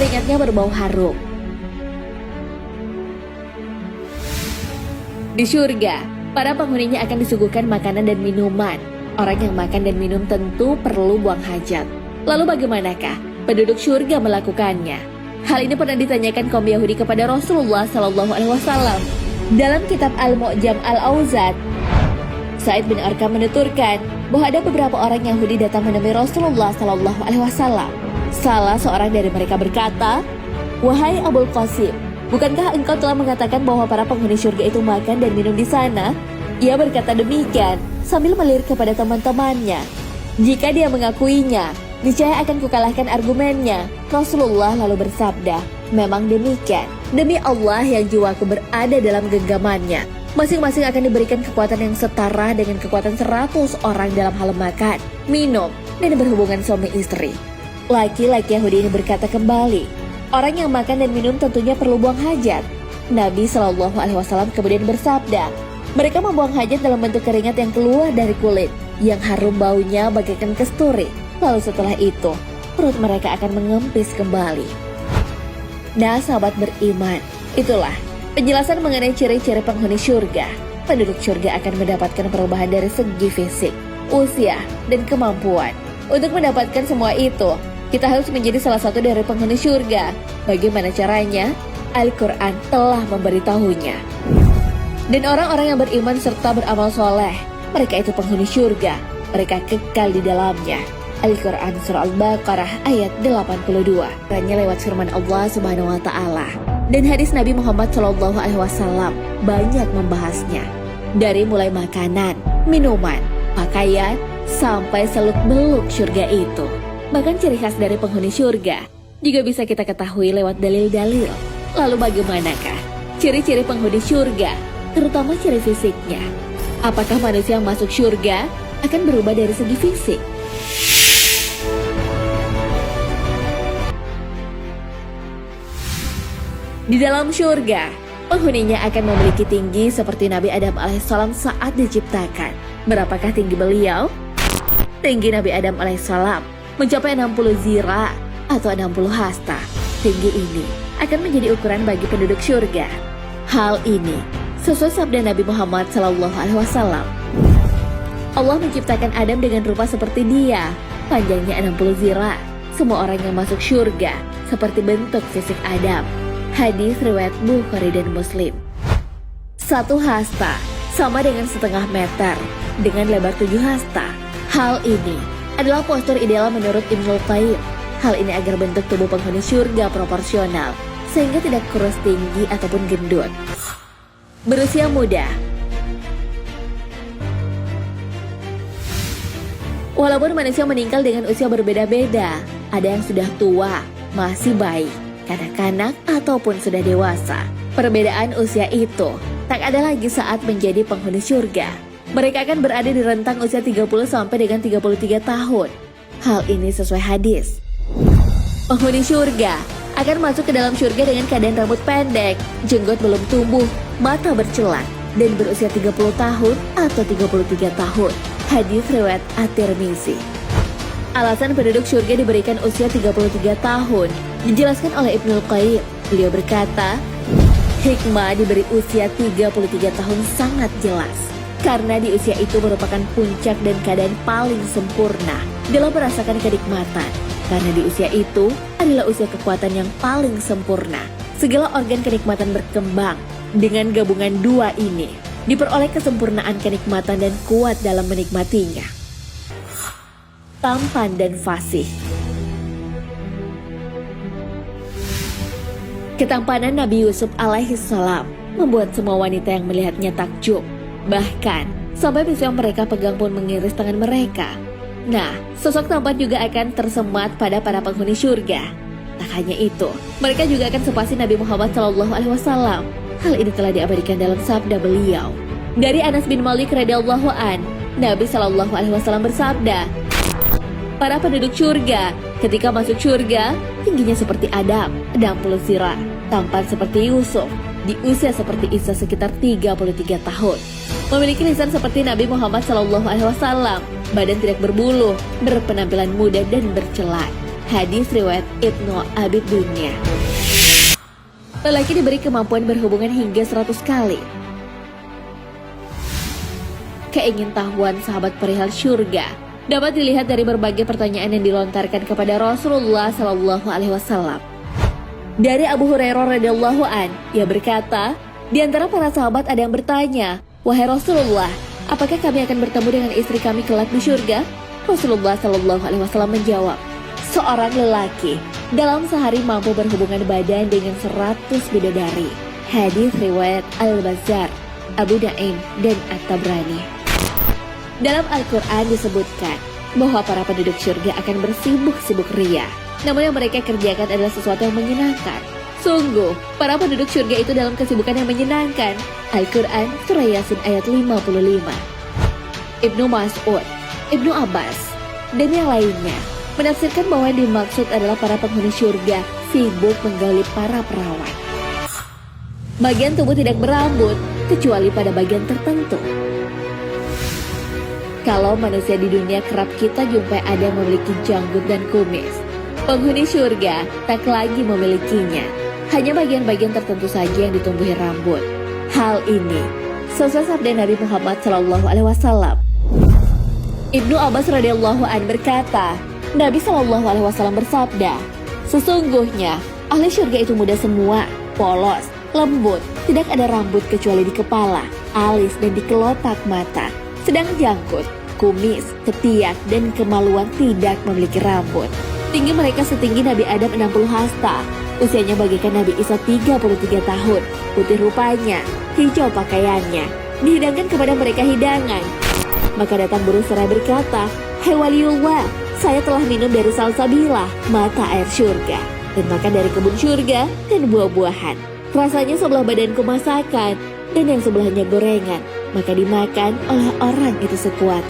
Keringatnya berbau harum. Di surga, para penghuninya akan disuguhkan makanan dan minuman. Orang yang makan dan minum tentu perlu buang hajat. Lalu bagaimanakah penduduk surga melakukannya? Hal ini pernah ditanyakan kaum Yahudi kepada Rasulullah SAW. Dalam kitab Al-Mu'jam Al-Awsat, Sa'id bin Arqam menuturkan bahwa ada beberapa orang Yahudi datang menemui Rasulullah SAW. Salah seorang dari mereka berkata, "Wahai Abul Qasim, bukankah engkau telah mengatakan bahwa para penghuni surga itu makan dan minum di sana?" Ia berkata demikian sambil melirik kepada teman-temannya. Jika dia mengakuinya, niscaya akan kukalahkan argumennya. Rasulullah lalu bersabda, "Memang demikian. Demi Allah yang jiwaku berada dalam genggamannya. Masing-masing akan diberikan kekuatan yang setara dengan kekuatan 100 orang dalam hal makan, minum, dan berhubungan suami istri." Laki-laki Yahudi ini berkata kembali, "Orang yang makan dan minum tentunya perlu buang hajat." Nabi SAW kemudian bersabda, "Mereka membuang hajat dalam bentuk keringat yang keluar dari kulit, yang harum baunya bagaikan kesturi. Lalu setelah itu, perut mereka akan mengempis kembali." Nah, sahabat beriman, itulah penjelasan mengenai ciri-ciri penghuni surga. Penduduk surga akan mendapatkan perubahan dari segi fisik, usia, dan kemampuan. Untuk mendapatkan semua itu, kita harus menjadi salah satu dari penghuni surga. Bagaimana caranya? Al-Quran telah memberitahunya. Dan orang-orang yang beriman serta beramal soleh, mereka itu penghuni surga. Mereka kekal di dalamnya. Al-Quran Surah Al-Baqarah ayat 82. Hanya lewat firman Allah Subhanahu wa Ta'ala. Dan hadis Nabi Muhammad SAW banyak membahasnya. Dari mulai makanan, minuman, pakaian, sampai seluk-beluk surga itu. Bahkan ciri khas dari penghuni surga juga bisa kita ketahui lewat dalil-dalil. Lalu bagaimanakah ciri-ciri penghuni surga, terutama ciri fisiknya? Apakah manusia yang masuk surga akan berubah dari segi fisik? Di dalam surga, penghuninya akan memiliki tinggi seperti Nabi Adam alaihissalam saat diciptakan. Berapakah tinggi beliau? Tinggi Nabi Adam alaihissalam mencapai 60 zira atau 60 hasta. Tinggi ini akan menjadi ukuran bagi penduduk surga. Hal ini sesuai sabda Nabi Muhammad SAW. Allah menciptakan Adam dengan rupa seperti dia, panjangnya 60 zira. Semua orang yang masuk surga seperti bentuk fisik Adam. Hadis riwayat Bukhari dan Muslim. 1 hasta sama dengan setengah meter dengan lebar 7 hasta. Hal ini adalah postur ideal menurut Ibnul Qayyim. Hal ini agar bentuk tubuh penghuni surga proporsional sehingga tidak kurus tinggi ataupun gendut. Berusia muda. Walaupun manusia meninggal dengan usia berbeda-beda, ada yang sudah tua, masih bayi, kanak-kanak, ataupun sudah dewasa. Perbedaan usia itu tak ada lagi saat menjadi penghuni surga. Mereka akan berada di rentang usia 30 sampai dengan 33 tahun. Hal ini sesuai hadis. Penghuni surga akan masuk ke dalam surga dengan keadaan rambut pendek, jenggot belum tumbuh, mata bercelat, dan berusia 30 tahun atau 33 tahun. Hadis riwayat At-Tirmizi. Alasan penduduk surga diberikan usia 33 tahun dijelaskan oleh Ibnul Qayyim. Beliau berkata, hikmah diberi usia 33 tahun sangat jelas. Karena di usia itu merupakan puncak dan keadaan paling sempurna dalam merasakan kenikmatan. Karena di usia itu adalah usia kekuatan yang paling sempurna. Segala organ kenikmatan berkembang. Dengan gabungan dua ini, diperoleh kesempurnaan kenikmatan dan kuat dalam menikmatinya. Tampan dan fasih. Ketampanan Nabi Yusuf alaihissalam membuat semua wanita yang melihatnya takjub. Bahkan, sampai pisau yang mereka pegang pun mengiris tangan mereka. Nah, sosok tampan juga akan tersemat pada para penghuni surga. Tak hanya itu, mereka juga akan sepasi Nabi Muhammad SAW. Hal ini telah diabadikan dalam sabda beliau. Dari Anas bin Malik radhiyallahu an, Nabi SAW bersabda, para penduduk surga ketika masuk surga, tingginya seperti Adam, 60 zira, tampan seperti Yusuf, di usia seperti Isa sekitar 33 tahun. Memiliki lisan seperti Nabi Muhammad SAW, badan tidak berbulu, berpenampilan muda dan bercelat. Hadis riwayat Ibnu Abi Dunya. Lelaki diberi kemampuan berhubungan hingga 100 kali. Keingintahuan sahabat perihal syurga dapat dilihat dari berbagai pertanyaan yang dilontarkan kepada Rasulullah SAW. Dari Abu Hurairah radhiyallahu an, ia berkata, di antara para sahabat ada yang bertanya, "Wahai Rasulullah, apakah kami akan bertemu dengan istri kami kelak di syurga?" Rasulullah SAW menjawab, "Seorang lelaki dalam sehari mampu berhubungan badan dengan 100 bidadari." Hadis riwayat Al-Bazzar, Abu Naim, dan At-Tabrani. Dalam Al-Quran disebutkan bahwa para penduduk syurga akan bersibuk-sibuk ria, namun yang mereka kerjakan adalah sesuatu yang menyenangkan. Sungguh, para penduduk syurga itu dalam kesibukan yang menyenangkan. Al-Quran Surah Yasin ayat 55. Ibnu Mas'ud, Ibnu Abbas, dan yang lainnya menafsirkan bahwa yang dimaksud adalah para penghuni syurga sibuk menggali para perawan. Bagian tubuh tidak berambut kecuali pada bagian tertentu. Kalau manusia di dunia kerap kita jumpai ada yang memiliki janggut dan kumis, penghuni syurga tak lagi memilikinya. Hanya bagian-bagian tertentu saja yang ditumbuhi rambut. Hal ini sesuai sabda Nabi Muhammad SAW. Ibnu Abbas radhiyallahu an berkata, Nabi SAW bersabda, "Sesungguhnya ahli syurga itu muda semua, polos, lembut, tidak ada rambut kecuali di kepala, alis dan di kelopak mata. Sedang janggut, kumis, ketiak, dan kemaluan tidak memiliki rambut. Tinggi mereka setinggi Nabi Adam 60 hasta. Usianya bagaikan Nabi Isa 33 tahun. Putih rupanya, hijau pakaiannya. Dihidangkan kepada mereka hidangan. Maka datang burung serai berkata, 'Hai waliullah, saya telah minum dari salsabilah, mata air syurga, dan makan dari kebun syurga dan buah-buahan. Rasanya sebelah badanku masakan, dan yang sebelahnya gorengan. Maka dimakan oleh orang itu sekuat.'"